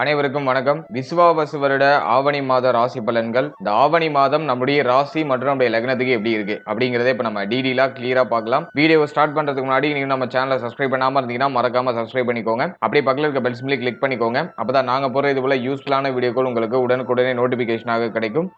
அனைவருக்கும் வணக்கம். விசுவாவசு வருட ஆவணி மாத ராசி பலன்கள். இந்த ஆவணி மாதம் நம்முடைய ராசி மற்றும் நம்முடைய லக்னத்துக்கு எப்படி இருக்கு அப்படிங்கறத இப்ப நம்ம டீடெயிலா கிளியரா பார்க்கலாம். வீடியோ ஸ்டார்ட் பண்றதுக்கு முன்னாடி நீங்க நம்ம சேனலை சப்ஸ்கிரைப் பண்ணாம இருந்தீங்கன்னா மறக்காம சப்ஸ்கிரைப் பண்ணிக்கோங்க. அப்படியே பக்கத்துல இருக்க பெல் சிம்பிளை கிளிக் பண்ணிக்கோங்க. அப்பதான் நாங்க போற இது போல யூஸ்ஃபுல்லான வீடியோக்கள் உங்களுக்கு உடனுக்குடனே நோட்டிபிகேஷனாக கிடைக்கும்.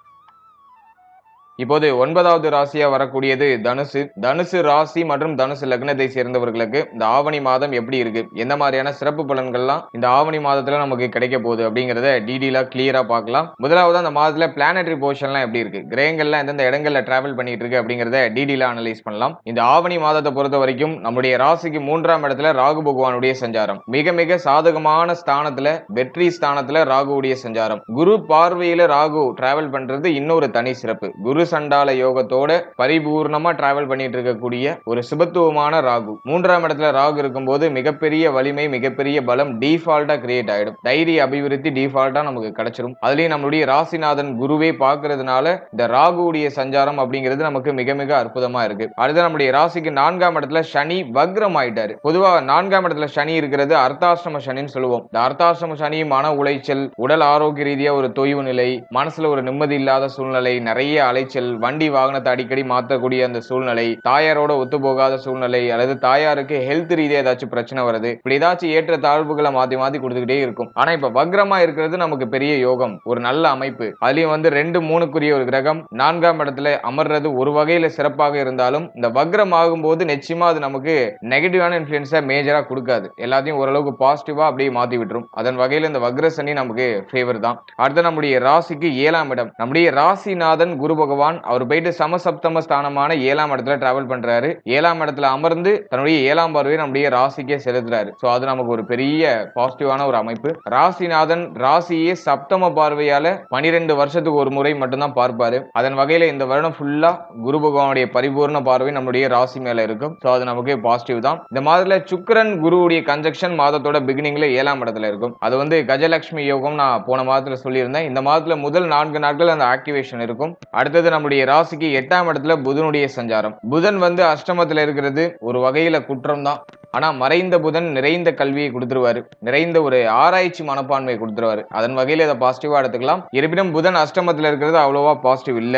இப்போது 9வது ராசியா வரக்கூடியது தனுசு. தனுசு ராசி மற்றும் தனுசு லக்னத்தை சேர்ந்தவர்களுக்கு இந்த ஆவணி மாதம் எப்படி இருக்கு, எந்த மாதிரியான சிறப்பு பலன்கள்லாம் இந்த ஆவணி மாதத்துல நமக்கு கிடைக்க போகுது அப்படிங்கறத டீடெயிலா கிளியரா பார்க்கலாம். முதலாவது அந்த மாதத்துல பிளானட்டரி பொசிஷன்லாம் எப்படி இருக்கு, கிரகங்கள்லாம் எந்தெந்த இடங்கள்ல டிராவல் பண்ணிட்டு இருக்கு அப்படிங்கறத டீடெயிலா அனலைஸ் பண்ணலாம். இந்த ஆவணி மாதத்தை பொறுத்த வரைக்கும் நம்முடைய ராசிக்கு 3ஆம் இடத்துல ராகு பகவானுடைய சஞ்சாரம் மிக மிக சாதகமான ஸ்தானத்துல, வெற்றி ஸ்தானத்துல ராகுவுடைய சஞ்சாரம். குரு பார்வையில ராகு டிராவல் பண்றது இன்னொரு தனி சிறப்பு. குரு சண்டால யோகத்தோட பரிபூர்ணமா டிராவல் பண்ணிட்டு இருக்கக்கூடிய ஒரு சுபத்துவமான ராகு. 3ஆம் இடத்துல ராகு இருக்கும்போது மிகப்பெரிய வலிமை, மிகப்பெரிய பலம் டிஃபால்ட்டா கிரியேட் ஆயிடும். தைரிய அபிவிருத்தி டிஃபால்ட்டா நமக்கு கிடைச்சிடும். அதுலயும் நம்மளுடைய ராசிநாதன் குருவே பார்க்கறதுனால இந்த ராகுவுடைய சஞ்சாரம் அப்படிங்கிறது நமக்கு மிக மிக அற்புதமா இருக்கு. அடுத்து நம்முடைய ராசிக்கு 4ஆம் இடத்துல சனி வக்ரம் ஆயிட்டாரு. பொதுவா 4ஆம் இடத்துல சனி இருக்கிறது அர்த்தாஷ்டம சனின்னு சொல்லுவோம். இந்த அர்த்தாஷ்டம சனி மன உளைச்சல், உடல் ஆரோக்கிய ரீதியா ஒரு தொய்வு நிலை, மனசுல ஒரு நிம்மதி இல்லாத சூழ்நிலை, நிறைய அலைச்சல், வண்டி வாகனத்தை அடிக்கடி மாற்றக்கூடிய அந்த சூழ்நிலை, தாயாரோட ஒத்து போகாத சூழ்நிலை, அல்லது தாயாருக்கு ஹெல்த் ரீதியா ஏதாச்சும் பிரச்சனை வருது, இப்படி ஏதாச்சும் ஏற்ற தாழ்வுகளை மாத்தி மாத்தி கொடுத்துக்கிட்டே இருக்கும். ஆனா இப்ப வக்ரமா இருக்கிறது நமக்கு பெரிய யோகம், ஒரு நல்ல அமைப்பு. அதுலயும் 2, 3க்குரிய ஒரு கிரகம் 4ஆம் இடத்துல அமர்றது ஒரு வகையில சிறப்பாக இருந்தாலும் இந்த வக்ரம் ஆகும்போது நிச்சயமா அது நமக்கு நெகட்டிவான இன்ஃபுளுன்ஸை மேஜரா கொடுக்காது. எல்லாத்தையும் ஓரளவுக்கு பாசிட்டிவா அப்படியே மாத்தி விட்டுரும். அதன் வகையில இந்த வக்ர சனி நமக்கு ஃபேவர் தான். அடுத்து நம்முடைய ராசிக்கு 7ஆம் இடம். நம்முடைய ராசிநாதன் குரு பகவான் அவர் போயிட்டு சமசப்தம ஸ்தானமான 7ஆம் இடத்துல டிராவல் பண்றாரு. 7ஆம் இடத்துல அமர்ந்து தன்னுடைய 7ஆம் பார்வையை நம்முடைய ராசிக்கே செலுத்துறாரு. சோ அது நமக்கு ஒரு பெரிய பாசிட்டிவான ஒரு அமைப்பு. ராசிநாதன் ராசியே சப்தம பார்வையால 12 வருஷத்துக்கு ஒரு முறை மட்டும்தான் பார்ப்பாரு. அதன் வகையில இந்த வருடம் ஃபுல்லா குரு பகவானுடைய பரிபூர்ண பார்வை நம்முடைய ராசி மேல இருக்கும். சோ அது நமக்கு பாசிட்டிவ் தான். இந்த மாதத்துல சுக்கிரன் குருவுடைய கன்ஜக்ஷன் மாதத்தோட பிகினிங்ல 7ஆம் இடத்துல இருக்கும். அது கஜலட்சுமி யோகம் நான் போன மாதத்துல சொல்லியிருந்தேன். இந்த மாதத்துல முதல் 4 நாட்கள் அந்த ஆக்டிவேஷன் இருக்கும். அடுத்தது நம்முடைய ராசிக்கு 8ஆம் இடத்துல புதனுடைய சஞ்சாரம். புதன் அஷ்டமத்துல இருக்கிறது ஒரு வகையில குற்றம் தான். ஆனா மறைந்த புதன் நிறைந்த கல்வியை கொடுத்துருவாரு, நிறைந்த ஒரு ஆராய்ச்சி மனப்பான்மையை கொடுத்துருவாரு. அதன் வகையில இதை பாசிட்டிவா எடுத்துக்கலாம். இருப்பினும் புதன் அஷ்டமத்துல இருக்கிறது அவ்வளவா பாசிட்டிவ் இல்ல.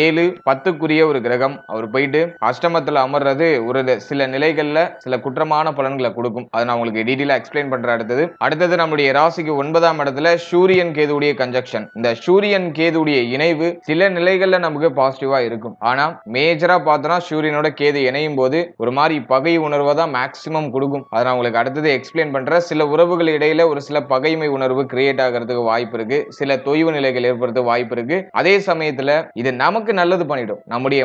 7, 10க்குரிய ஒரு கிரகம் அவர் போயிட்டு அஷ்டமத்துல அமர்றது ஒரு சில நிலைகள்ல சில குற்றமான பலன்களை கொடுக்கும். அதை நான் உங்களுக்கு டீடெயிலா எக்ஸ்பிளைன் பண்ற. அடுத்தது நம்முடைய ராசிக்கு 9ஆம் இடத்துல சூரியன் கேதுவுடைய கன்ஜக்ஷன். இந்த சூரியன் கேதுவுடைய இணைவு சில நிலைகள்ல நமக்கு பாசிட்டிவா இருக்கும். ஆனா மேஜரா பார்த்தோம்னா சூரியனோட கேது இணையும் போது ஒரு மாதிரி பகை உணர்வை தான் மேக்சிமம் கொடுக்கும். அதை நான் உங்களுக்கு அடுத்தது எக்ஸ்பிளைன் பண்றேன். சில உறவுகள் இடையில ஒரு சில பகைமை உணர்வு கிரியேட் ஆகிறதுக்கு வாய்ப்பு இருக்கு, சில தொய்வு நிலைகள் ஏற்படுத்த வாய்ப்பு இருக்கு. அதே சமயத்துல இது நமக்கு நல்லது பண்ணிடும். நம்முடைய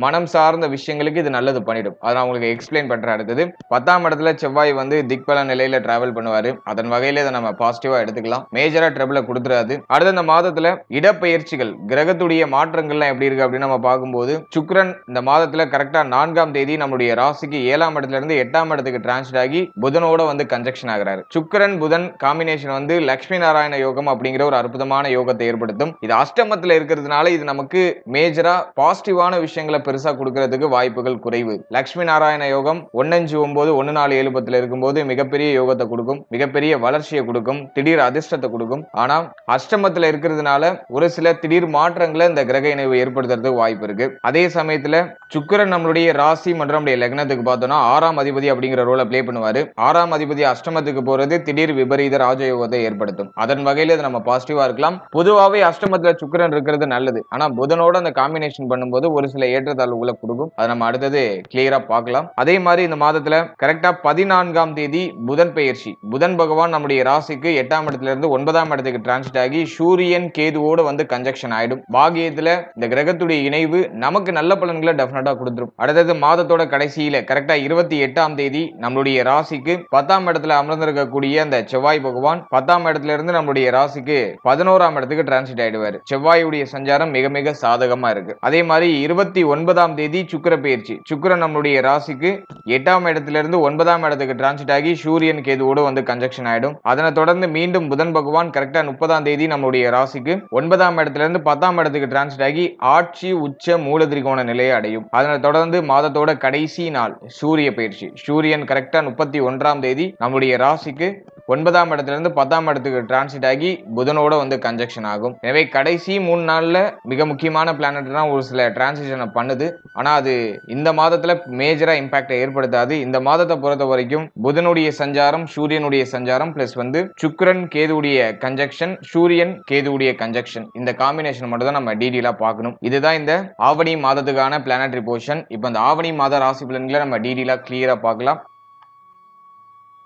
மனம் சார்ந்த விஷயங்களுக்கு இது நல்லது பண்ணிடும். அதை நான் உங்களுக்கு எக்ஸ்பிளைன் பண்றேன். அடுத்தது 10ஆம் இடத்துல செவ்வாய் திக்பல நிலையில டிராவல் பண்ணுவாரு. அதன் வகையில இதை நம்ம பாசிட்டிவா எடுத்துக்கலாம். மேஜரா ட்ரபிள கொடுத்துறாது. அடுத்த இந்த மாதத்துல இடப்பெயர்ச்சிகள், கிரகத்துடைய மாற்றங்கள்லாம் எப்படி இருக்கு அப்படின்னு நம்ம பார்க்கும்போது சுக்கிரன் இந்த மாதத்துல கரெக்டா 4ஆம் தேதி நம்முடைய ராசிக்கு 7ஆம் இடத்துல இருந்து 8ஆம் இடத்துக்கு டிரான்ஸ்ட் ஆகி புதனோட கன்ஜக்ஷன் ஆகிறாரு. சுக்கிரன் புதன் காம்பினேஷன் லட்சுமி நாராயண யோகம் அப்படிங்கிற ஒரு அற்புதமான யோகத்தை ஏற்படுத்தும். இது அஷ்டமத்துல இருக்கிறதுனால இது நமக்கு மேஜரா பாசிட்டிவான விஷயங்களை பெருசா கொடுக்கிறதுக்கு வாய்ப்புகள் குறைவு. லட்சுமி நாராயண யோகம் 159 14 இருக்கும்போது மிகப்பெரிய யோகத்தை கொடுக்கும், மிகப்பெரிய வளர்ச்சியை கொடுக்கும், திடீர் அதிர்ஷ்டத்தை கொடுக்கும். ஆனா அஷ்டமத்துல இருக்கிறதுனால ஒரு சில திடீர் மாற்றங்களை இந்த கிரக இணைவு ஏற்படுத்துறதுக்கு வாய்ப்பு இருக்கு. அதே சமயத்துல சுக்கிரன் நம்மளுடைய ராசி மற்றும் நம்முடைய லக்னத்துக்கு பார்த்தோம்னா 6ஆம் அதிபதி அப்படிங்கிற ரோலை பிளே பண்ணுவாரு. 6ஆம் அதிபதி அஷ்டமத்துக்கு போறது திடீர் விபரீத ராஜயோகத்தை ஏற்படுத்தும். அதன் வகையில இது நம்ம பாசிட்டிவா இருக்கலாம். பொதுவாகவே அஷ்டமத்துல சுக்கிரன் இருக்கிறது நல்லது. ஆனா புதனோட அந்த காம்பினேஷன் பண்ணும்போது ஒரு சில ஏற்றத்தாழ்வுகளை கொடுக்கும். அதை நம்ம அடுத்தது கிளியரா பார்க்கலாம். அதே மாதிரி இந்த மாதத்துல கரெக்டா 14ஆம் தேதி புதன் பெயர்ச்சி. புதன் பகவான் நம்முடைய ராசிக்கு 8ஆம் இடத்துல இருந்து 9ஆம் இடத்துக்கு டிரான்ஸ்ட் ஆகி சூரியன் கேதுவோட கன்ஜக்ஷன் ஆயிடும். பாகியத்துல இந்த கிரகத்துடைய இணைவு நமக்கு நல்ல பலன்களை டெஃபினட்டா கொடுத்துரும். அடுத்தது மாதத்தோட கடைசியில கரெக்டா 28ஆம் தேதி நம்மளுடைய ராசிக்கு 10ஆம் இடத்துல அமர்ந்திருக்கக்கூடிய அந்த செவ்வாய் பகவான் 10ஆம் இடத்துல இருந்து நம்மளுடைய ராசிக்கு 11ஆம் இடத்துக்கு டிரான்சிட் ஆயிடுவாரு. செவ்வாயுடைய சஞ்சாரம் மிக மிக சாதகமா இருக்கு. அதே மாதிரி 29ஆம் தேதி சுக்கிர பெயர்ச்சி. சுக்கிரன் நம்மளுடைய ராசிக்கு 8ஆம் இடத்துல இருந்து 9ஆம் இடத்துக்கு டிரான்சிட் ஆகி சூரியன் கேதுவோடு கன்ஜக்ஷன் ஆயிடும். அதனை தொடர்ந்து மீண்டும் புதன் பகவான் கரெக்டா 30ஆம் தேதி நம்மளுடைய ராசிக்கு 9ஆம் இடத்துல இருந்து 10ஆம் இடத்துக்கு டிரான்சிட் ஆகி ஆட்சி உச்ச மூல திரிகோண நிலையை அடையும். அதனை தொடர்ந்து மாதத்தோட கடைசி நாள் சூரிய பயிற்சி. சூரியன் கரெக்டா 31ஆம் தேதி நம்முடைய ராசிக்கு 9ஆம் இடத்துல இருந்து 10ஆம் இடத்துக்கு டிரான்சிட் ஆகி புதனோட வந்து கன்ஜெக்ஷன் ஆகும். எனவே கடைசி 3 நாள்ல மிக முக்கியமான பிளானட் தான் ஒரு சில டிரான்சிஷனை பண்ணுது. ஆனா அது இந்த மாதத்துல மேஜரா இம்பாக்டை ஏற்படுத்தாது. இந்த மாதத்தை பொறுத்த வரைக்கும் புதனுடைய சஞ்சாரம், சூரியனுடைய சஞ்சாரம் பிளஸ் வந்து சுக்கிரன் கேதுவுடைய கன்ஜெக்ஷன், சூரியன் கேதுவுடைய கன்ஜெக்ஷன், இந்த காம்பினேஷன் மட்டும் தான் நம்ம டீடெயிலா பார்க்கணும். இதுதான் இந்த ஆவணி மாதத்துக்கான பிளானட்டரி பொசிஷன். இப்போ இந்த ஆவணி மாத ராசி பலன்களை நம்ம டீடெயிலா கிளியரா பார்க்கலாம்.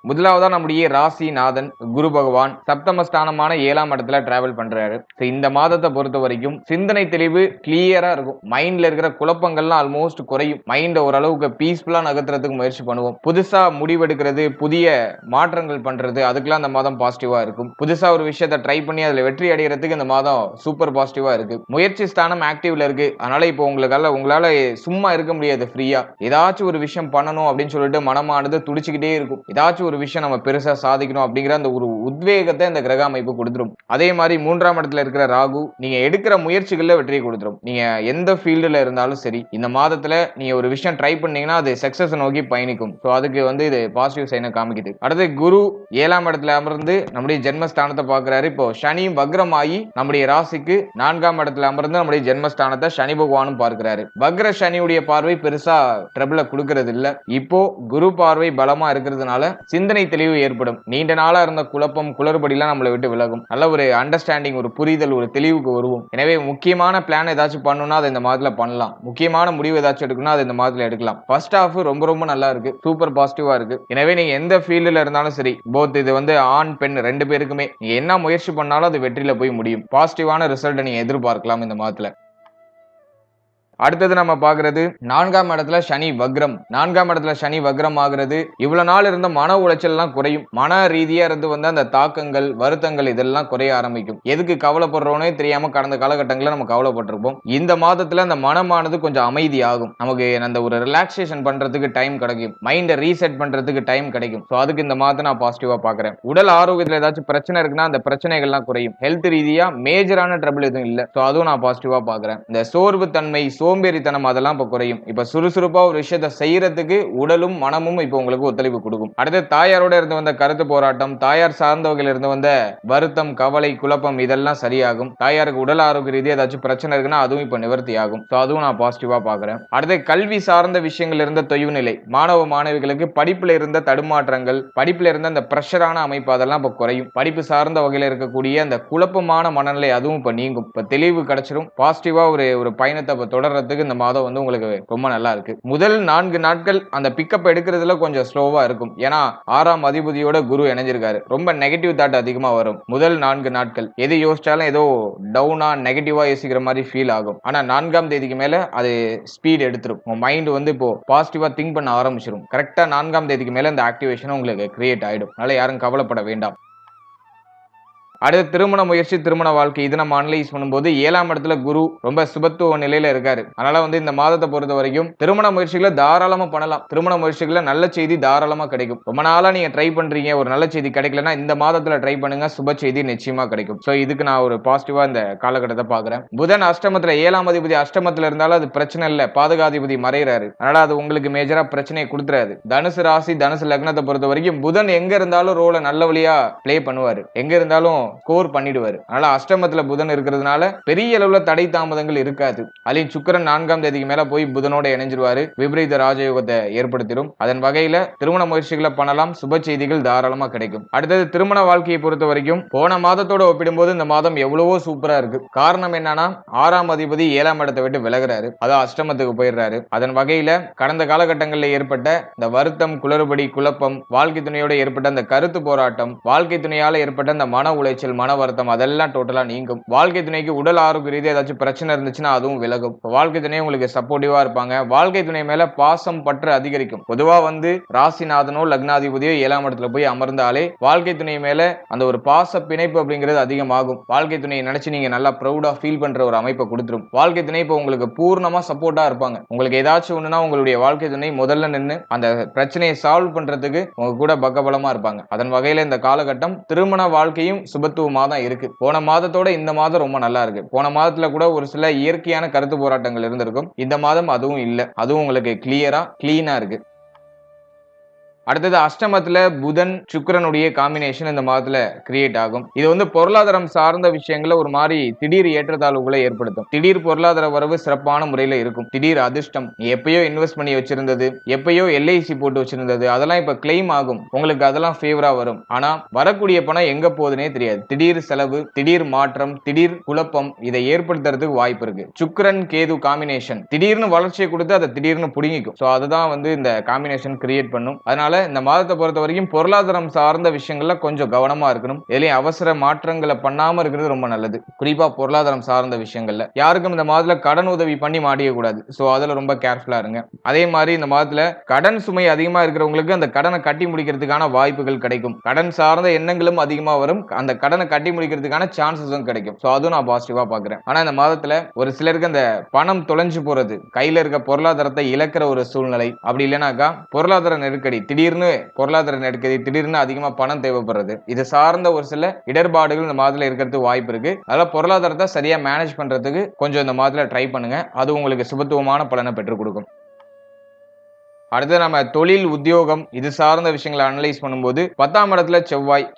முதலாவதா நம்முடைய ராசிநாதன் குரு பகவான் சப்தமஸ்தானமான 7ஆம் இடத்துல டிராவல் பண்றாரு. இந்த மாதத்தை பொறுத்த வரைக்கும் சிந்தனை தெளிவு கிளியரா இருக்கும். மைண்ட்ல இருக்கிற குழப்பங்கள்லாம் ஆல்மோஸ்ட் குறையும். மைண்ட் ஓரளவுக்கு பீஸ்ஃபுல்லா நகர்த்துறதுக்கு முயற்சி பண்ணுவோம். புதுசா முடிவெடுக்கிறது, புதிய மாற்றங்கள் பண்றது, அதுக்கெல்லாம் இந்த மாதம் பாசிட்டிவா இருக்கும். புதுசா ஒரு விஷயத்தை ட்ரை பண்ணி அதுல வெற்றி அடைகிறதுக்கு இந்த மாதம் சூப்பர் பாசிட்டிவா இருக்கு. முயற்சி ஸ்தானம் ஆக்டிவ்ல இருக்கு. அதனால இப்போ உங்களால சும்மா இருக்க முடியாது. ஃப்ரீயா ஏதாச்சும் ஒரு விஷயம் பண்ணணும் அப்படின்னு சொல்லிட்டு மனமானது துடிச்சுக்கிட்டே இருக்கும். ஏதாச்சும் ஒரு விஷயம் நம்ம பெருசா சாதிக்கணும் அப்படிங்கிற அந்த ஒரு உத்வேகத்தை இந்த கிரக அமைப்பு கொடுத்துரும். அதே மாதிரி 3ஆம் இடத்துல இருக்கிற ராகு நீங்க எடுக்கிற முயற்சிகள்ல வெற்றியை கொடுத்துரும். நீங்க எந்த ஃபீல்டுல இருந்தாலும் சரி, இந்த மாதத்துல நீங்க ஒரு விஷயம் ட்ரை பண்ணீங்கன்னா அது சக்சஸ் நோக்கி பயணிக்கும். சோ அதுக்கு வந்து இது பாசிட்டிவ் சைனை காமிக்குது. அடுத்து குரு 7ஆம் இடத்துல அமர்ந்து நம்முடைய ஜென்மஸ்தானத்தை பார்க்கிறாரு. இப்போ சனி வக்ரமாயி நம்முடைய ராசிக்கு 4ஆம் இடத்துல அமர்ந்து நம்முடைய ஜென்மஸ்தானத்தை சனி பகவானும் பார்க்கிறாரு. வக்ர சனியுடைய பார்வை பெருசா ட்ரபிள கொடுக்கிறது இல்ல. இப்போ குரு பார்வை பலமா இருக்கிறதுனால சிந்தனை தெளிவு ஏற்படும். நீண்ட நாளா இருந்த குழப்பம் குளறுபடிலாம் நம்மளை விட்டு விலகும். நல்ல ஒரு அண்டர்ஸ்டாண்டிங், ஒரு புரிதல், ஒரு தெளிவுக்கு வருவோம். எனவே முக்கியமான பிளான் ஏதாச்சும் பண்ணணும்னா அதை இந்த மாதத்துல பண்ணலாம். முக்கியமான முடிவு ஏதாச்சும் எடுக்கணும்னா அதை இந்த மாதத்துல எடுக்கலாம். ஃபர்ஸ்ட் ஹாஃப் ரொம்ப நல்லா இருக்கு. சூப்பர் பாசிட்டிவா இருக்கு. எனவே நீங்க எந்த ஃபீல்டுல இருந்தாலும் சரி, போத் இது வந்து ஆண் பெண் 2 பேருக்குமே நீங்க என்ன முயற்சி பண்ணாலும் அது வெற்றியில போய் முடியும். பாசிட்டிவான ரிசல்ட் நீங்க எதிர்பார்க்கலாம் இந்த மாதத்துல. அடுத்தது நம்ம பாக்குறது 4ஆம் இடத்துல சனி வக்ரம். 4ஆம் இடத்துல சனி வக்ரம் ஆகிறது. இவ்வளவு நாள் இருந்த மன உளைச்சல் எல்லாம் குறையும். மன ரீதியா இருந்து வந்து அந்த தாக்கங்கள், வருத்தங்கள் இதெல்லாம் குறைய ஆரம்பிக்கும். எதுக்கு கவலைப்படுறோனே தெரியாம கடந்த காலகட்டங்களில் நம்ம கவலைப்பட்டிருப்போம். இந்த மாதத்துல அந்த மனமானது கொஞ்சம் அமைதியாகும். நமக்கு அந்த ஒரு ரிலாக்ஸேஷன் பண்றதுக்கு டைம் கிடைக்கும். மைண்டை ரீசெட் பண்றதுக்கு டைம் கிடைக்கும். ஸோ அதுக்கு இந்த மாதத்தை நான் பாசிட்டிவா பாக்குறேன். உடல் ஆரோக்கியத்துல ஏதாச்சும் பிரச்சனை இருக்குன்னா அந்த பிரச்சனைகள்லாம் குறையும். ஹெல்த் ரீதியா மேஜரான ட்ரபிள் எதுவும் இல்லை. ஸோ அதுவும் நான் பாசிட்டிவா பாக்குறேன். இந்த சோர்வு தன்மை, சோம்பேறித்தனம் அதெல்லாம் இப்ப குறையும். இப்ப சுறுசுறுப்பா ஒரு விஷயத்தை செய்யறதுக்கு உடலும் மனமும் இப்ப உங்களுக்கு ஒத்துழைப்பு கொடுக்கும். அடுத்து தாயாரோட இருந்து வந்த கருத்து போராட்டம், தாயார் சார்ந்தவர்கள் இருந்து வந்த வருத்தம், கவலை, குழப்பம் இதெல்லாம் சரியாகும். தாயாருக்கு உடல் ஆரோக்கிய ரீதியா ஏதாச்சும் பிரச்சனை இருக்குன்னா அதுவும் இப்ப நிவர்த்தி ஆகும். அதுவும் நான் பாசிட்டிவா பாக்குறேன். அடுத்து கல்வி சார்ந்த விஷயங்கள் இருந்த தொய்வு நிலை, மாணவ மாணவிகளுக்கு படிப்புல இருந்த தடுமாற்றங்கள், படிப்புல இருந்த அந்த பிரஷரான அமைப்பு அதெல்லாம் இப்ப குறையும். படிப்பு சார்ந்த வகையில இருக்கக்கூடிய அந்த குழப்பமான மனநிலை அதுவும் இப்ப நீங்கும். இப்ப தெளிவு கிடைச்சிடும். பாசிட்டிவா ஒரு பயணத்தை தொடர்றதுக்கு இந்த மாதம் வந்து உங்களுக்கு ரொம்ப நல்லா இருக்கு. முதல் 4 நாட்கள் அந்த பிக்கப் எடுக்கிறதுல கொஞ்சம் ஸ்லோவா இருக்கும். ஏன்னா 6ஆம் அதிபதியோட குரு இணைஞ்சிருக்காரு. ரொம்ப நெகட்டிவ் தாட் அதிகமா வரும் முதல் 4 நாட்கள். எது யோசிச்சாலும் ஏதோ டவுனா நெகட்டிவா யோசிக்கிற மாதிரி ஃபீல் ஆகும். ஆனா 4ஆம் தேதிக்கு மேல அது ஸ்பீட் எடுத்துரும். உங்க மைண்ட் வந்து இப்போ பாசிட்டிவா திங்க் பண்ண ஆரம்பிச்சிடும். கரெக்டா 4ஆம் தேதிக்கு மேல இந்த ஆக்டிவேஷன் உங்களுக்கு கிரியேட் ஆயிடும். அதனால யாரும் கவலைப்பட வேண்டாம். அடுத்து திருமண முயற்சி, திருமண வாழ்க்கை இது நம்ம அனலைஸ் பண்ணும்போது 7ஆம் இடத்துல குரு ரொம்ப சுபத்துவ நிலையில இருக்காரு. அதனால வந்து இந்த மாதத்தை பொறுத்த வரைக்கும் திருமண முயற்சிகளை தாராளமா பண்ணலாம். திருமண முயற்சிகளை நல்ல செய்தி தாராளமா கிடைக்கும். ரொம்ப நாளா நீங்க ட்ரை பண்றீங்க, ஒரு நல்ல செய்தி கிடைக்கலன்னா இந்த மாதத்துல ட்ரை பண்ணுங்க, சுப செய்தி நிச்சயமா கிடைக்கும். சோ இதுக்கு நான் ஒரு பாசிட்டிவா இந்த காலகட்டத்தை பாக்குறேன். புதன் அஷ்டமத்துல 7ஆம் அதிபதி அஷ்டமத்துல இருந்தாலும் அது பிரச்சனை இல்ல. பாதுகாதிபதி மறைகிறாரு. அதனால அது உங்களுக்கு மேஜரா பிரச்சனையை கொடுத்துறாது. தனுசு ராசி, தனுசு லக்னத்தை பொறுத்த வரைக்கும் புதன் எங்க இருந்தாலும் ரோலை நல்ல வழியா பிளே பண்ணுவாரு. எங்க இருந்தாலும் ஸ்கோர் பண்ணிடுவாரு. அதனால அஷ்டமத்துல புதன் இருக்கிறதுனால பெரிய அளவுல தடை தாமதங்கள் இருக்காது. அலின் சுக்கிரன் 4ஆம் தேதிக்கு மேல போய் புதனோட இணைஞ்சிருவாரு. விபரீத ராஜயோகத்தை ஏற்படுத்திடும். அதன் வகையில திருமண முயற்சிகளை பண்ணலாம். சுப செய்திகள் தாராளமா கிடைக்கும். அடுத்தது திருமண வாழ்க்கையை பொறுத்த வரைக்கும் போன மாதத்தோட ஒப்பிடும்போது இந்த மாதம் எவ்வளவோ சூப்பரா இருக்கு. காரணம் என்னன்னா 6ஆம் அதிபதி 7ஆம் இடத்தை விட்டு விலகுறாரு. அதான் அஷ்டமத்துக்கு போயிடுறாரு. அதன் வகையில கடந்த காலகட்டங்களில் ஏற்பட்ட இந்த வருத்தம், குளறுபடி, குழப்பம், வாழ்க்கை துணையோட ஏற்பட்ட அந்த கருத்து போராட்டம், வாழ்க்கை துணையால ஏற்பட்ட அந்த மன உளைச்சல், மன வருத்தம் அதெல்லாம் டோட்டலா நீங்கும். வாழ்க்கை துணைக்கு உடல் ஆரோக்கிய ரீதியா ஏதாச்சும் பிரச்சனை இருந்துச்சுன்னா அதுவும் விலகும். வாழ்க்கை துணை உங்களுக்கு சப்போர்ட்டிவா இருப்பாங்க. வாழ்க்கை துணை மேல பாசம் பற்று அதிகரிக்கும். பொதுவா வந்து ராசிநாதனோ லக்னாதிபதியோ 7ஆம் இடத்துல போய் அமர்ந்தாலே வாழ்க்கை துணை மேல அந்த ஒரு பாச பிணைப்பு அப்படிங்கிறது அதிகமாகும். வாழ்க்கை துணையை நினைச்சு நீங்க நல்லா ப்ரௌடா ஃபீல் பண்ற ஒரு அமைப்பை கொடுத்துரும். வாழ்க்கை துணை இப்போ உங்களுக்கு பூர்ணமா சப்போர்ட்டா இருப்பாங்க. உங்களுக்கு ஏதாச்சும் ஒண்ணுனா உங்களுடைய வாழ்க்கை துணை முதல்ல நின்று அந்த பிரச்சனையை சால்வ் பண்றதுக்கு உங்க கூட பக்கபலமா இருப்பாங்க. அதன் வகையில இந்த காலகட்டம் திருமண வாழ்க்கையும் சுபத்துவமா தான் இருக்கு. போன மாதத்தோட இந்த மாதம் ரொம்ப நல்லா இருக்கு. போன மாதத்துல கூட ஒரு சில இயற்கையான கருத்து போராட்டங்கள் இருந்திருக்கும். இந்த மாதம் அதுவும் இல்ல. அதுவும் உங்களுக்கு கிளியரா கிளீனா இருக்கு. அடுத்தது அஷ்டமத்துல புதன் சுக்கிரனுடைய காம்பினேஷன் இந்த மாதத்துல கிரியேட் ஆகும். இது வந்து பொருளாதாரம் சார்ந்த விஷயங்கள ஒரு மாதிரி திடீர் ஏற்றத்தாழ்வுகளை ஏற்படுத்தும். திடீர் பொருளாதார வரவு சிறப்பான முறையில இருக்கும். திடீர் அதிர்ஷ்டம், எப்பயோ இன்வெஸ்ட் பண்ணி வச்சிருந்தது, எப்பயோ எல்ஐசி போட்டு வச்சிருந்தது, அதெல்லாம் இப்ப கிளைம் ஆகும். உங்களுக்கு அதெல்லாம் ஃபேவரா வரும். ஆனா வரக்கூடிய பணம் எங்க போகுதுன்னே தெரியாது. திடீர் செலவு, திடீர் மாற்றம், திடீர் குழப்பம் இதை ஏற்படுத்துறதுக்கு வாய்ப்பு இருக்கு. சுக்கிரன் கேது காம்பினேஷன் திடீர்னு வளர்ச்சியை கொடுத்து அதை திடீர்னு புடுங்கிக்கும். சோ அதுதான் வந்து இந்த காம்பினேஷன் கிரியேட் பண்ணும். அதனால இந்த மாதத்தை பொறுத்த வரைக்கும் பொருளாதாரம் சார்ந்த விஷயங்கள்ல கொஞ்சம் கவனமா இருக்கணும். இதுலயும் அவசர மாற்றங்களை பண்ணாம இருக்கிறது ரொம்ப நல்லது. குறிப்பா பொருளாதாரம் சார்ந்த விஷயங்கள்ல யாருக்கும் இந்த மாதத்துல கடன் உதவி பண்ணி மாட்டிக்க கூடாது. சோ அதுல ரொம்ப கேர்ஃபுல்லா இருங்க. அதே மாதிரி இந்த மாதத்துல கடன் சுமை அதிகமா இருக்கிறவங்களுக்கு அந்த கடனை கட்டி முடிக்கிறதுக்கான வாய்ப்புகள் கிடைக்கும். கடன் சார்ந்த எண்ணங்களும் அதிகமா வரும். அந்த கடனை கட்டி முடிக்கிறதுக்கான சான்சஸும் கிடைக்கும். சோ அதுவும் நான் பாசிட்டிவா பாக்குறேன். ஆனா இந்த மாதத்துல ஒரு சிலருக்கு அந்த பணம் தொலைஞ்சு போறது, கையில இருக்க பொருளாதாரத்தை இழக்கிற ஒரு சூழ்நிலை, அப்படி இல்லைனாக்கா பொருளாதார நெருக்கடி, திடீர்னு அதிகமா பணம் தேவைப்படுறது, இது சார்ந்த ஒரு சில இடர்பாடுகள் இந்த மாதத்துல இருக்கிறதுக்கு வாய்ப்பு இருக்கு. அதனால பொருளாதாரத்தை சரியா மேனேஜ் பண்றதுக்கு கொஞ்சம் இந்த மாதத்துல ட்ரை பண்ணுங்க. அது உங்களுக்கு சுபத்துவமான பலனை பெற்றுக் கொடுக்கும். அடுத்து நம்ம தொழில் உத்தியோகம் இது சார்ந்த விஷயங்களை அனலைஸ் பண்ணும்போது 10ஆம் இடத்துல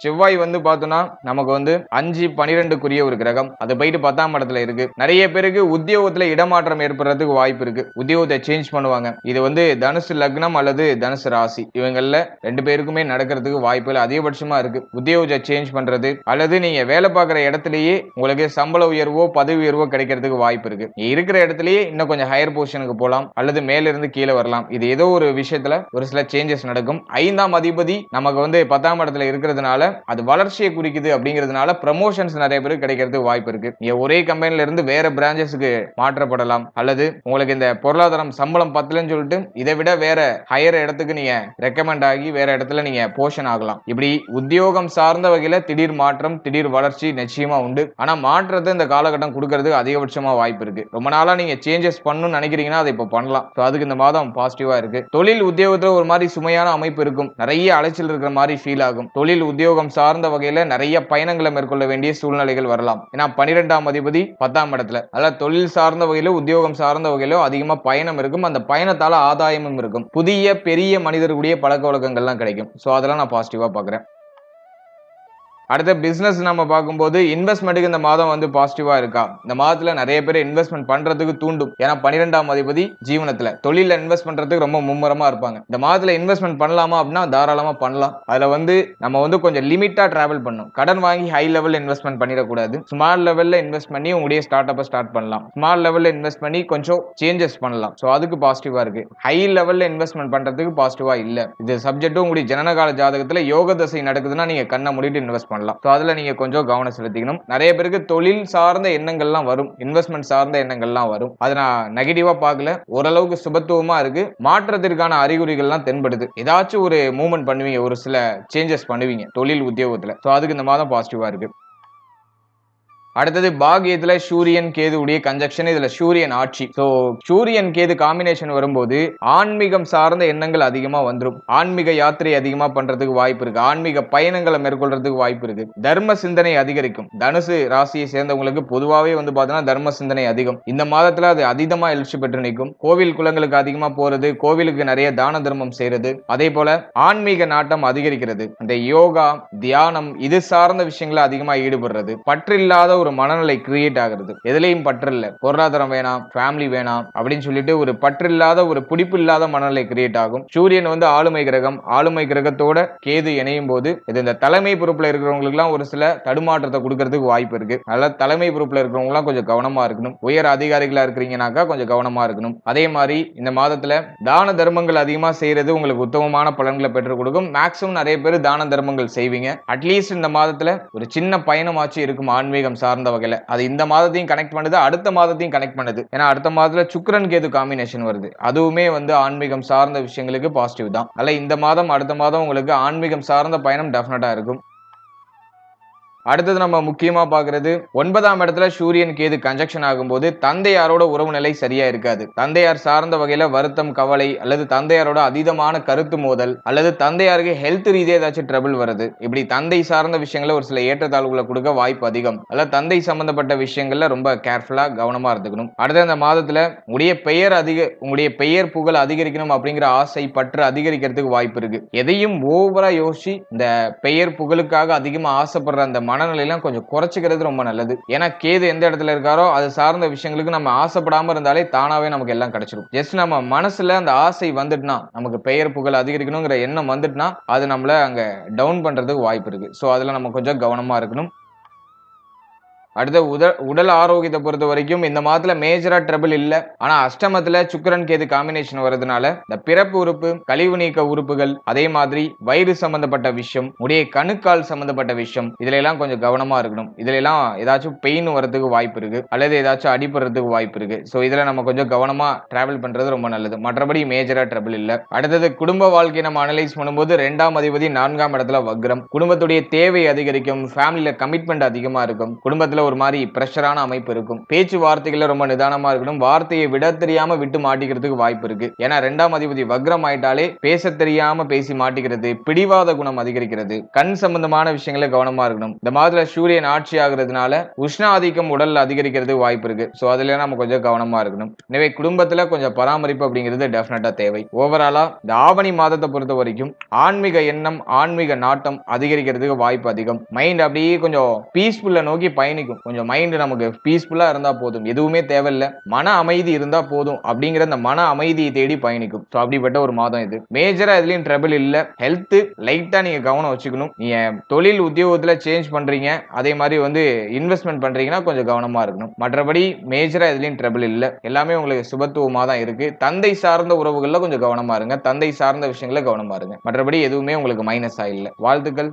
செவ்வாய் வந்து பார்த்தோம்னா நமக்கு வந்து 5-12க்குரிய ஒரு கிரகம். அது போயிட்டு 10ஆம் இடத்துல இருக்கு. நிறைய பேருக்கு உத்தியோகத்துல இடமாற்றம் ஏற்படுறதுக்கு வாய்ப்பு இருக்கு. உத்தியோகத்தை சேஞ்ச் பண்ணுவாங்க. இது வந்து தனுசு லக்னம் அல்லது தனுசு ராசி இவங்கள்ல 2 பேருக்குமே நடக்கிறதுக்கு வாய்ப்புகள் அதிகபட்சமா இருக்கு. உத்தியோகத்தை சேஞ்ச் பண்றது அல்லது நீங்க வேலை பார்க்குற இடத்துலயே உங்களுக்கு சம்பள உயர்வோ பதவி உயர்வோ கிடைக்கிறதுக்கு வாய்ப்பு இருக்கு. இருக்கிற இடத்துலயே இன்னும் கொஞ்சம் ஹையர் பொசிஷனுக்கு போகலாம் அல்லது மேல இருந்து கீழே வரலாம். இது ஏதோ ஒரு விஷயத்துல ஒரு சில சேஞ்சஸ் நடக்கும். 5ஆம் அதிபதி நமக்கு வந்து 10ஆம் இடத்துல இருக்கிறதுனால அது வளர்ச்சியை குறிக்குது. அப்படிங்கிறதுனால ப்ரமோஷன்ஸ் நிறைய பேருக்கு கிடைக்கிறதுக்கு வாய்ப்பு இருக்கு. நீங்க ஒரே கம்பெனில இருந்து வேற பிரான்ச்சஸ்க்கு மாற்றப்படலாம் அல்லது உங்களுக்கு இந்த பொருளாதாரம் சம்பளம் பத்தலன்னு சொல்லிட்டு இதை விட வேற ஹையர் இடத்துக்கு நீங்க ரெக்கமெண்ட் ஆகி வேற இடத்துல நீங்க போஷன் ஆகலாம். இப்படி உத்தியோகம் சார்ந்த வகையில திடீர் மாற்றம், திடீர் வளர்ச்சி நிச்சயமா உண்டு. ஆனா மாற்றத்தை இந்த காலகட்டம் கொடுக்கறதுக்கு அதிகபட்சமா வாய்ப்பு இருக்கு. ரொம்ப நாளா நீங்க சேஞ்சஸ் பண்ணணும்னு நினைக்கிறீங்கன்னா அதை இப்ப பண்ணலாம். அதுக்கு இந்த மாதம் பாசிட்டிவா இருக்கு. தொழில் உத்தியோகத்துல ஒரு மாதிரி சுமையான அமைப்பு இருக்கும். நிறைய அலைச்சல் இருக்கிற மாதிரி ஃபீல் ஆகும். தொழில் உத்தியோகம் சார்ந்த வகையில நிறைய பயணங்களை மேற்கொள்ள வேண்டிய சூழ்நிலைகள் வரலாம். ஏன்னா 12ஆம் அதிபதி 10ஆம் இடத்துல, அதாவது தொழில் சார்ந்த வகையிலோ உத்தியோகம் சார்ந்த வகையிலோ அதிகமா பயணம் இருக்கும். அந்த பயணத்தால ஆதாயமும் இருக்கும். புதிய பெரிய மனிதர்களுடைய பழக்க வழக்கங்கள்லாம் கிடைக்கும். சோ அதெல்லாம் நான் பாசிட்டிவா பாக்குறேன். அடுத்த பிசினஸ் நம்ம பார்க்கும்போது இன்வெஸ்ட்மெண்ட்டுக்கு இந்த மாதம் வந்து பாசிட்டிவா இருக்கா? இந்த மாதத்துல நிறைய பேர் இன்வெஸ்ட்மெண்ட் பண்றதுக்கு தூண்டும். ஏன்னா 12ஆம் அதிபதி ஜீவனத்துல தொழில இன்வெஸ்ட் பண்றதுக்கு ரொம்ப மும்முரமா இருப்பாங்க. இந்த மாதத்துல இன்வெஸ்ட்மெண்ட் பண்ணலாமா அப்படின்னா தாராளமா பண்ணலாம். அதுல வந்து நம்ம வந்து கொஞ்சம் லிமிட்டா டிராவல் பண்ணணும். கடன் வாங்கி ஹை லெவல்ல இன்வெஸ்ட்மெண்ட் பண்ணிடக்கூடாது. ஸ்மால் லெவல்ல இன்வெஸ்ட் பண்ணி உங்களுடைய ஸ்டார்ட் அப்ப ஸ்டார்ட் பண்ணலாம். ஸ்மால் லெவல்ல இன்வெஸ்ட் பண்ணி கொஞ்சம் சேஞ்சஸ் பண்ணலாம். சோ அதுக்கு பாசிட்டிவா இருக்கு. ஹை லெவல்ல இன்வெஸ்ட்மெண்ட் பண்றதுக்கு பாசிட்டிவா இல்ல. இது சப்ஜெக்ட் உங்களுடைய ஜனனகால ஜாதகத்துல யோக தசை நடக்குதுன்னா நீங்க கண்ணை மூடிட்டு இன்வெஸ்ட் பண்ணலாம். அதுல நீங்க கொஞ்சம் கவனம் செலுத்திக்கணும். நிறைய பேருக்கு தொழில் சார்ந்த எண்ணங்கள்லாம் வரும், இன்வெஸ்ட்மெண்ட் சார்ந்த எண்ணங்கள்லாம் வரும். அதை நான் நெகட்டிவா பார்க்கல. ஓரளவுக்கு சுபத்துவமா இருக்கு. மாற்றத்திற்கான அறிகுறிகள்லாம் தென்படுது. ஏதாச்சும் ஒரு மூவ்மெண்ட் பண்ணுவீங்க, ஒரு சில சேஞ்சஸ் பண்ணுவீங்க தொழில் உத்தியோகத்துல. அதுக்கு இந்த மாதம் பாசிட்டிவா இருக்கு. அடுத்தது பாகியத்துல சூரியன் கேது உடைய கன்ஜக்ஷன். இதுல சூரியன் ஆட்சி. சோ சூரியன் கேது காம்பினேஷன் வரும்போது ஆன்மீகம் சார்ந்த எண்ணங்கள் அதிகமா வந்துடும். ஆன்மீக யாத்திரை அதிகமா பண்றதுக்கு வாய்ப்பு இருக்கு. ஆன்மீக பயணங்களை மேற்கொள்றதுக்கு வாய்ப்பு இருக்கு. தர்ம சிந்தனை அதிகரிக்கும். தனுசு ராசியை சேர்ந்தவங்களுக்கு பொதுவாகவே வந்து பாத்தீங்கன்னா தர்ம சிந்தனை அதிகம். இந்த மாதத்துல அது அதீதமா எழுச்சி பெற்று நிற்கும். கோவில் குளங்களுக்கு அதிகமா போறது, கோவிலுக்கு நிறைய தான தர்மம் செய்யறது, அதே போல ஆன்மீக நாட்டம் அதிகரிக்கிறது. இந்த யோகா தியானம் இது சார்ந்த விஷயங்களை அதிகமா ஈடுபடுறது, பற்றில்லாத ஒரு மனநிலை கிரியேட் ஆகிறது. எதுலையும் பற்று இல்ல, பொருளாதாரம் வேணாம், ஃபேமிலி வேணாம் அப்படின்னு சொல்லிட்டு ஒரு பற்றில்லாத ஒரு பிடிப்பு இல்லாத மனநிலை கிரியேட் ஆகும். சூரியன் வந்து ஆளுமை கிரகம். ஆளுமை கிரகத்தோட கேது இணையும் போது இது இந்த தலைமை பொறுப்புல இருக்கிறவங்களுக்கு எல்லாம் ஒரு சில தடுமாற்றத்தை கொடுக்கறதுக்கு வாய்ப்பு இருக்கு. அதனால தலைமை பொறுப்புல இருக்கிறவங்க எல்லாம் கொஞ்சம் கவனமா இருக்கணும். உயர் அதிகாரிகளா இருக்கிறீங்கன்னாக்கா கொஞ்சம் கவனமா இருக்கணும். அதே மாதிரி இந்த மாதத்துல தான தர்மங்கள் அதிகமா செய்யறது உங்களுக்கு உத்தமமான பலன்களை பெற்றுக் கொடுக்கும். மேக்சிமம் நிறைய பேர் தான தர்மங்கள் செய்வீங்க. அட்லீஸ்ட் இந்த மாதத்துல ஒரு சின்ன பயணமாச்சு இருக்கும் ஆன்மீகம் சார்ந்த வகையில. அது இந்த மாதத்தையும் கனெக்ட் பண்ணுது, அடுத்த மாதத்தையும் கனெக்ட் பண்ணுது. ஏன்னா அடுத்த மாதத்துல சுக்கிரன் கேது காம்பினேஷன் வருது. அதுவுமே வந்து ஆன்மீகம் சார்ந்த விஷயங்களுக்கு பாசிட்டிவ் தான். அல்ல இந்த மாதம் அடுத்த மாதம் உங்களுக்கு ஆன்மீகம் சார்ந்த பயணம் டெஃபினட்டா இருக்கும். அடுத்தது நம்ம முக்கியமா பாக்குறது 9ஆம் இடத்துல சூரியன் கேது கன்ஜெக்ஷன் ஆகும்போது தந்தையாரோட உறவு நிலை சரியா இருக்காது. தந்தையார் சார்ந்த வகையில வருத்தம், கவலை அல்லது தந்தையாரோட அதீதமான கருத்து மோதல் அல்லது தந்தையாருக்கு ஹெல்த் ரீதியா ஏதாச்சும் ட்ரபிள் வருது. இப்படி தந்தை சார்ந்த விஷயங்கள ஒரு சில ஏற்றத்தாழ்வுகளை கொடுக்க வாய்ப்பு அதிகம். அல்லது தந்தை சம்பந்தப்பட்ட விஷயங்கள்ல ரொம்ப கேர்ஃபுல்லா கவனமா இருந்துக்கணும். அடுத்த இந்த மாதத்துல உங்களுடைய பெயர் புகழ் அதிகரிக்கணும் அப்படிங்கிற ஆசை பற்று அதிகரிக்கிறதுக்கு வாய்ப்பு இருக்கு. எதையும் ஓவரா யோசிச்சு இந்த பெயர் புகழுக்காக அதிகமா ஆசைப்படுற அந்த மனநிலையெல்லாம் கொஞ்சம் குறைச்சிக்கிறது ரொம்ப நல்லது. ஏன்னா கேது எந்த இடத்துல இருக்காரோ அது சார்ந்த விஷயங்களுக்கு நம்ம ஆசைப்படாம இருந்தாலே தானாவே நமக்கு எல்லாம் கிடைச்சிடும். ஜஸ்ட் நம்ம மனசுல அந்த ஆசை வந்துட்டுனா, நமக்கு பெயர் புகழ் அதிகரிக்கணுங்கிற எண்ணம் வந்துட்டுனா அது நம்மள அங்க டவுன் பண்றதுக்கு வாய்ப்பு இருக்கு. சோ அதுல நம்ம கொஞ்சம் கவனமா இருக்கணும். அடுத்து உடல் ஆரோக்கியத்தை பொறுத்த வரைக்கும் இந்த மாதத்துல மேஜரா ட்ரபிள் இல்ல. ஆனா அஷ்டமத்துல சுக்கிரன் கேது காம்பினேஷன் வரதுனால இந்த பிறப்பு உறுப்பு, கழிவு நீக்க உறுப்புகள், அதே மாதிரி வயிறு சம்பந்தப்பட்ட விஷயம், உடைய கணுக்கால் சம்பந்தப்பட்ட விஷயம், இதுல எல்லாம் கொஞ்சம் கவனமா இருக்கணும். இதுல எல்லாம் ஏதாச்சும் பெயின் வரதுக்கு வாய்ப்பு இருக்கு அல்லது ஏதாச்சும் அடிபடுறதுக்கு வாய்ப்பு இருக்கு. சோ இதுல நம்ம கொஞ்சம் கவனமா டிராவல் பண்றது ரொம்ப நல்லது. மற்றபடி மேஜரா ட்ரபிள் இல்ல. அடுத்தது குடும்ப வாழ்க்கையை நம்ம அனலைஸ் பண்ணும்போது 2ஆம் அதிபதி 4ஆம் இடத்துல வக்ரம். குடும்பத்துடைய தேவை அதிகரிக்கும், ஃபேமிலியில கமிட்மெண்ட் அதிகமா இருக்கும், குடும்பத்துல ஒரு மாதிரி பிரஷரான அமைப்பு இருக்கும். பேச்சுவார்த்தைகள்ல ரொம்ப நிதானமா இருக்கணும். வார்த்தையை விட தெரியாம விட்டு மாட்டிக்கிறதுக்கு வாய்ப்பு இருக்கு. ஏன்னா 2ஆம் அதிபதி வக்ரம் ஆயிட்டாலே பேச தெரியாம பேசி மாட்டிக்கிறது, பிடிவாத குணம் அதிகரிக்கிறது, கண் சம்பந்தமான விஷயங்கள கவனமா இருக்கணும். இந்த மாதிரி சூரியன் ஆட்சி ஆகுறதுனால உஷ்ண ஆதிக்கம் உடல்ல அதிகரிக்கிறதுக்கு வாய்ப்பு இருக்கு. சோ அதுல நம்ம கொஞ்சம் கவனமா இருக்கணும். எனவே குடும்பத்துல கொஞ்சம் பராமரிப்பு அப்படிங்கிறது டெஃபினட்டா தேவை. ஓவராலா இந்த ஆவணி மாதத்தை பொறுத்த வரைக்கும் ஆன்மீக எண்ணம், ஆன்மீக நாட்டம் அதிகரிக்கிறதுக்கு வாய்ப்பு அதிகம். மைண்ட் அப்படியே கொஞ்சம் பீஸ்ஃபுல்ல நோக்கி பயணிக்கும். கொஞ்சம் மைண்ட் நமக்கு பீஸ்ஃபுல்லா இருந்தா போதும், எதுவுமே தேவையில்ல, மன அமைதி இருந்தா போதும் அப்படிங்கிற அந்த மன அமைதியை தேடி பயணிக்கும். சோ அப்படிப்பட்ட ஒரு மாதம் இது. மேஜரா எதுலயும் ட்ரபிள் இல்ல. ஹெல்த் லைட்டா நீங்க கவனம் வச்சுக்கணும். நீங்க தொழில் உத்தியோகத்துல சேஞ்ச் பண்றீங்க, அதே மாதிரி இன்வெஸ்ட்மெண்ட் பண்றீங்கன்னா கொஞ்சம் கவனமா இருக்கணும். மற்றபடி மேஜரா எதுலயும் ட்ரபிள் இல்ல. எல்லாமே உங்களுக்கு சுபத்துவமா தான் இருக்கு. தந்தை சார்ந்த உறவுகள்ல கொஞ்சம் கவனமா இருங்க. தந்தை சார்ந்த விஷயங்கள கவனமா இருங்க. மற்றபடி எதுவுமே உங்களுக்கு மைனஸா இல்ல. வாழ்த்துக்கள்.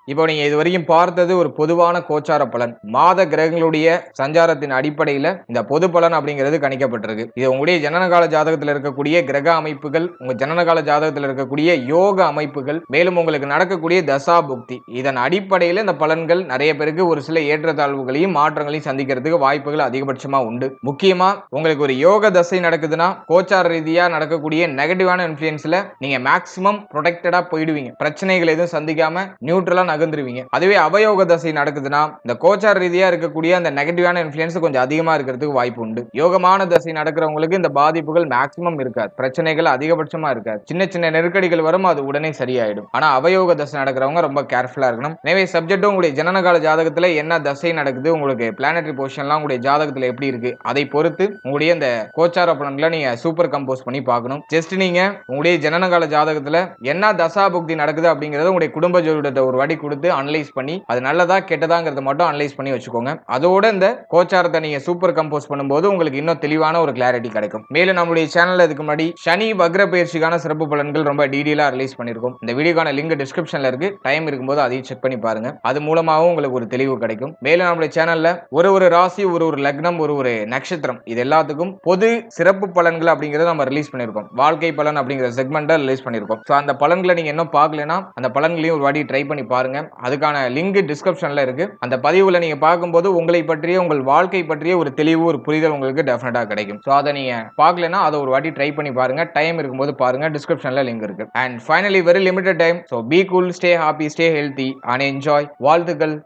இப்போ நீங்க இது வரைக்கும் பார்த்தது ஒரு பொதுவான கோச்சார பலன். மாத கிரகங்களுடைய சஞ்சாரத்தின் அடிப்படையில இந்த பொது பலன் அப்படிங்கிறது கணிக்கப்பட்டிருக்கு. இது உங்களுடைய ஜனனகால ஜாதகத்தில் இருக்கக்கூடிய கிரக அமைப்புகள், உங்க ஜனனகால ஜாதகத்தில் இருக்கக்கூடிய யோக அமைப்புகள், மேலும் உங்களுக்கு நடக்கக்கூடிய தசா புக்தி, இதன் அடிப்படையில இந்த பலன்கள் நிறைய பேருக்கு ஒரு சில ஏற்றத்தாழ்வுகளையும் மாற்றங்களையும் சந்திக்கிறதுக்கு வாய்ப்புகள் அதிகபட்சமா உண்டு. முக்கியமா உங்களுக்கு ஒரு யோக தசை நடக்குதுன்னா கோச்சார ரீதியா நடக்கக்கூடிய நெகட்டிவான இன்ஃபுளுன்ஸ்ல நீங்க மேக்சிமம் ப்ரொடெக்டடா போயிடுவீங்க. பிரச்சனைகள் எதுவும் சந்திக்காம நியூட்ரலா நகர்ந்துருவீங்க. அதுவே அவயோக தசை நடக்குதுன்னா இந்த கோச்சார ரீதியா இருக்கக்கூடிய அந்த நெகட்டிவான இன்ஃப்ளூயன்ஸ் கொஞ்சம் அதிகமா இருக்கிறதுக்கு வாய்ப்பு உண்டு. யோகமான தசை நடக்கிறவங்களுக்கு இந்த பாதிப்புகள் மேக்ஸிமம் இருக்காது, பிரச்சனைகள் அதிகபட்சமா இருக்காது. சின்ன சின்ன நெருக்கடிகள் வரும், அது உடனே சரியாயிடும். ஆனா அவயோக தசை நடக்கிறவங்க ரொம்ப கேர்ஃபுல்லா இருக்கணும். எனவே சப்ஜெக்டும் உங்களுடைய ஜனனகால ஜாதகத்துல என்ன தசை நடக்குது, உங்களுக்கு பிளானட்டரி பொசிஷன்லாம் உங்களுடைய ஜாதகத்துல எப்படி இருக்கு, அதை பொறுத்து உங்களுடைய இந்த கோச்சார பலன்களை நீங்க சூப்பர் கம்போஸ் பண்ணி பார்க்கணும். ஜஸ்ட் நீங்க உங்களுடைய ஜனனகால ஜாதகத்துல என்ன தசா புக்தி நடக்குது அப்படிங்கறது உங்களுடைய குடும்ப ஜோதிடத்தை ஒரு வாட்டி கொடுத்து அனலைஸ் பண்ணி அது நல்லதா கெட்டதாங்கிறத மட்டும் அனலைஸ் பண்ணி வச்சுக்கோங்க. அதோட இந்த கோச்சாரத்தை நீங்க சூப்பர் கம்போஸ் பண்ணும்போது உங்களுக்கு இன்னும் தெளிவான ஒரு கிளாரிட்டி கிடைக்கும். மேலும் நம்மளுடைய சேனல்ல இதுக்கு முன்னாடி சனி வக்ர பயிற்சிக்கான சிறப்பு பலன்கள் ரொம்ப டீடைலா ரிலீஸ் பண்ணிருக்கோம். இந்த வீடியோக்கான லிங்க் டிஸ்கிரிப்ஷன்ல இருக்கு. டைம் இருக்கும்போது அதையும் செக் பண்ணி பாருங்க. அது மூலமாவும் உங்களுக்கு ஒரு தெளிவு கிடைக்கும். மேலும் நம்மளுடைய சேனல்ல ஒரு ராசி, ஒரு லக்னம், ஒரு நட்சத்திரம், இது எல்லாத்துக்கும் பொது சிறப்பு பலன்கள் அப்படிங்கறத நம்ம ரிலீஸ் பண்ணிருக்கோம். வாழ்க்கை பலன் அப்படிங்கிற செக்மெண்ட்டை ரிலீஸ் பண்ணிருக்கோம். சோ அந்த பலன்களை நீங்க இன்னும் பார்க்கலனா அந்த பலன்களையும் ஒரு வாட்டி ட்ரை பண்ணி பாருங்க. அதுக்கான லிங்க் டிஸ்கிரிப்ஷன்ல இருக்கு. அந்த பதிவுல நீங்க பார்க்கும்போது உங்களை பற்றிய, உங்கள் வாழ்க்கை பற்றிய ஒரு தெளிவு, ஒரு புரிதல் உங்களுக்கு டெஃபினட்டா கிடைக்கும். சோ அதை நீங்க பார்க்கலனா அதை ஒரு வாட்டி ட்ரை பண்ணி பாருங்க. டைம் இருக்கும்போது பாருங்க. டிஸ்கிரிப்ஷன்ல லிங்க் இருக்கு. And finally very limited time. So be cool, stay happy, stay healthy and enjoy. வாழ்த்துக்கள்.